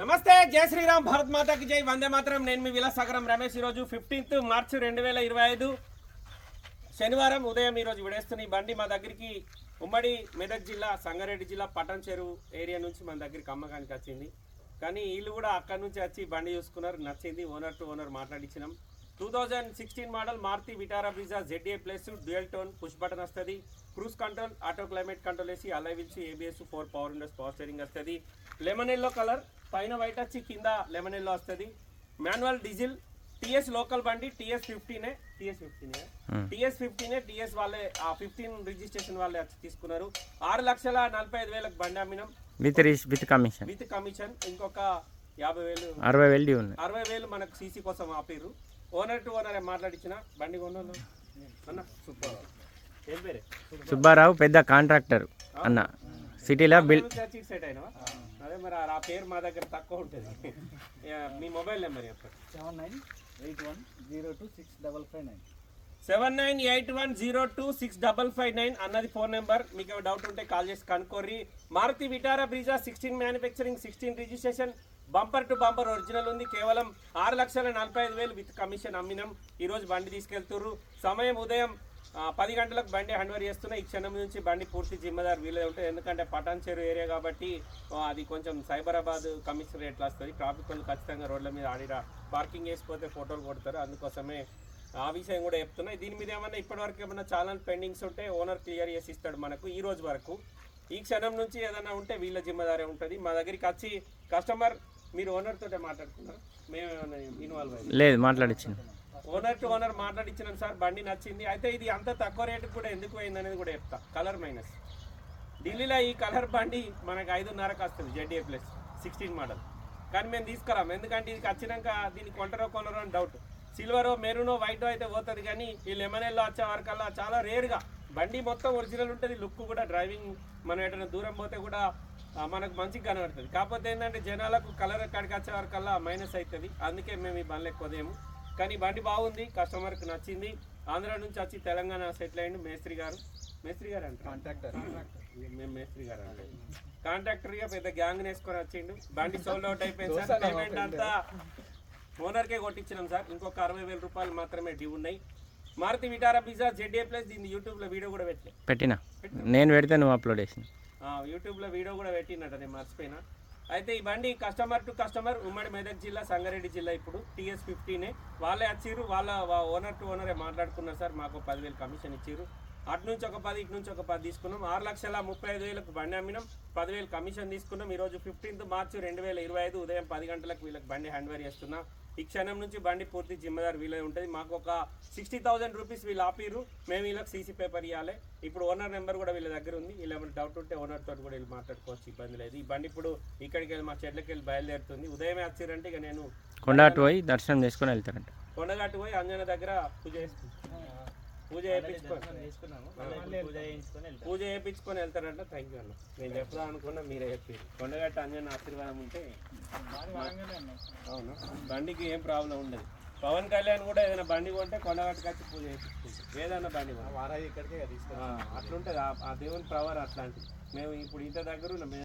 నమస్తే, జై శ్రీరామ్, భారత్ మాతాకి జై, వందే మాత్రం. నేను మీ విలాసాగరం రమేష్. ఈరోజు 15 మార్చి 2025 శనివారం ఉదయం ఈరోజు విడేస్తున్న ఈ బండి మా దగ్గరికి ఉమ్మడి మెదక్ జిల్లా సంగారెడ్డి జిల్లా పటాన్ చెరువు ఏరియా నుంచి మన దగ్గరికి అమ్మకానికి వచ్చింది. కానీ వీళ్ళు కూడా అక్కడి నుంచి వచ్చి బండి చూసుకున్నారు, నచ్చింది. ఓనర్ టు ఓనర్ మాట్లాడించినాం. 2016 model Maruti Vitara Brezza ZA plus dual tone push button వస్తుంది. Cruise control, auto climate control వేసి alloy wheels, ABS, 4 power windows, power steering వస్తుంది. లెమన్ ఎల్లో కలర్, పైన వైట్ వచ్చి కింద లెమన్ ఎల్లో వస్తుంది. మాన్యువల్ డీజిల్, TS లోకల్ బండి, TS 15 TS వాళ్ళే 15 registration వాళ్ళే వచ్చి తీసుకున్నారు. 6,45,000 బండి అమ్మినాం విత్ కమిషన్. ఇంకొక 50,000 60,000 మనకు CC కోసం ఆపిర్రు. ఓనర్ టు ఓనర్ మాట్లాడించిన బండి కొన్నాను అన్న. ఏం పేరే? సుబ్బారావు, పెద్ద కాంట్రాక్టర్ అన్న. సిటీలో సెట్ అయినా అదే మరి ఆ పేరు మా దగ్గర తక్కువ ఉంటుంది. మీ మొబైల్ నెంబర్ చెప్పండి. 7981026559 అన్నది ఫోన్ నెంబర్. మీకు డౌట్ ఉంటే కాల్ చేసి కనుక్కోర్రి. Maruti Vitara Brezza 16 manufacturing, 16 registration, bumper to bumper original ఉంది. కేవలం 6,45,000 విత్ కమిషన్ అమ్మినాం. ఈరోజు బండి తీసుకెళ్తుర్రు. సమయం ఉదయం 10 గంటలకు బండి హ్యాండ్ ఓవర్ చేస్తున్నా. ఈ క్షణం నుంచి బండి పూర్తి జిమ్మదారు వీలే ఉంటుంది. ఎందుకంటే పటాన్ చెరువు ఏరియా కాబట్టి అది కొంచెం సైబరాబాద్ కమిషనర్ ఎట్లా వస్తుంది. ట్రాఫిక్ వాళ్ళు ఖచ్చితంగా రోడ్ల మీద ఆడిరా పార్కింగ్ వేసిపోతే ఫోటోలు కొడతారు. అందుకోసమే ఆ విషయం కూడా చెప్తున్నాయి. దీని మీద ఏమన్నా ఇప్పటివరకు ఏమన్నా చాలా పెండింగ్స్ ఉంటే ఓనర్ క్లియర్ చేసి ఇస్తాడు మనకు ఈ రోజు వరకు. ఈ క్షణం నుంచి ఏదైనా ఉంటే వీళ్ళ జిమ్మదారే ఉంటుంది. మా దగ్గరికి వచ్చి కస్టమర్, మీరు ఓనర్ తోటే మాట్లాడుకున్నారు, మేమేమన్నా ఇన్వాల్వ్ అయ్యి లేదు, మాట్లాడించింది. ఓనర్ టు ఓనర్ మాట్లాడించినాం సార్, బండి నచ్చింది. అయితే ఇది అంత తక్కువ రేటుకి కూడా ఎందుకు అయింది అనేది కూడా చెప్తా. Colour minus. ఢిల్లీలో ఈ కలర్ బండి మనకు 5,500కి వస్తుంది, ZA ప్లస్ 16 మోడల్. కానీ మేము తీసుకురాము, ఎందుకంటే ఇది వచ్చినాక దీన్ని కొంటారో కొనరో అని డౌట్. సిల్వరో, మెరూనో, వైటో అయితే పోతుంది. కానీ ఈ లెమన్ ఎల్లో వచ్చే వరకల్లా చాలా రేర్గా బండి మొత్తం ఒరిజినల్ ఉంటుంది. లుక్ కూడా డ్రైవింగ్ మనం ఎటైనా దూరం పోతే కూడా మనకు మంచిగా కనబడుతుంది. కాకపోతే ఏంటంటే జనాలకు కలర్ ఎక్కడికి వచ్చే వరకల్లా మైనస్ అవుతుంది. అందుకే మేము ఈ బండ్లు ఎక్కువదేము. కానీ బండి బాగుంది, కస్టమర్కి నచ్చింది. ఆంధ్ర నుంచి వచ్చి తెలంగాణ సెటిల్ అయ్యిండు మేస్త్రి గారు అంటే మేము మేస్త్రి గారు అంటే కాంట్రాక్టర్గా పెద్ద గ్యాంగ్ వేసుకొని వచ్చిండు. బండి సోల్డ్ అవుట్ అయిపోయింది సార్. పేమెంట్ అంతా ఓనర్కే కొట్టించినాం సార్. ఇంకొక 60,000 రూపాయలు మాత్రమే డ్యూ ఉన్నాయి. Maruti Vitara Brezza ZA plus దీన్ని యూట్యూబ్లో వీడియో కూడా పెట్టినా నేను పెడితే నువ్వు అప్లోడ్ చేసిన యూట్యూబ్లో వీడియో కూడా పెట్టినట్ట, నేను మర్చిపోయినా. అయితే ఈ బండి కస్టమర్ టు కస్టమర్ ఉమ్మడి మెదక్ జిల్లా సంగారెడ్డి జిల్లా ఇప్పుడు TS 15 వాళ్ళే వచ్చిర్రు. వాళ్ళ ఓనర్ టు ఓనరే మాట్లాడుకున్నారు సార్. మాకు 10,000 కమిషన్ ఇచ్చిర్రు. అటు నుంచి ఒక 10, ఇటు నుంచి ఒక 10 తీసుకున్నాం. 6,35,000 బండి అమ్మినాం, 10,000 కమిషన్ తీసుకున్నాం. ఈరోజు 15 మార్చి 2025 ఉదయం 10 గంటలకు వీళ్ళకి బండి హ్యాండ్ ఓవర్ చేస్తున్నా. ఈ క్షణం నుంచి బండి పూర్తి జిమ్మదారు వీలే ఉంటుంది. మాకు ఒక 60,000 రూపీస్ వీళ్ళు ఆపిర్రు. మేము వీళ్ళకి CC పేపర్ ఇవ్వాలి. ఇప్పుడు ఓనర్ నెంబర్ కూడా వీళ్ళ దగ్గర ఉంది. వీళ్ళు ఏమైనా డౌట్ ఉంటే ఓనర్ తోటి కూడా వీళ్ళు మాట్లాడుకోవచ్చు, ఇబ్బంది లేదు. ఈ బండి ఇప్పుడు ఇక్కడికి వెళ్ళి మా చెట్లకి వెళ్ళి బయలుదేరుతుంది. ఉదయమే వచ్చిరంటే ఇక నేను కొండగట్టు పోయి దర్శనం చేసుకొని వెళ్తారంట. కొండగట్టు పోయి అంజన దగ్గర పూజ చేయించుకొని వెళ్తారంట. థ్యాంక్ యూ అన్న. నేను చెప్దాం అనుకున్నా, మీరే చెప్పి. కొండగట్టు అంజన ఆశీర్వాదం ఉంటే అవును, బండికి ఏం ప్రాబ్లం ఉండదు. పవన్ కళ్యాణ్ కూడా ఏదైనా బండి కొంటే కొండగట్టుకు వచ్చి పూజ చేయించుకుంటాం. ఏదైనా బండి అట్లుంటుంది. ఆ దేవుని పవర్ అట్లాంటిది. మేము ఇప్పుడు ఇంత దగ్గర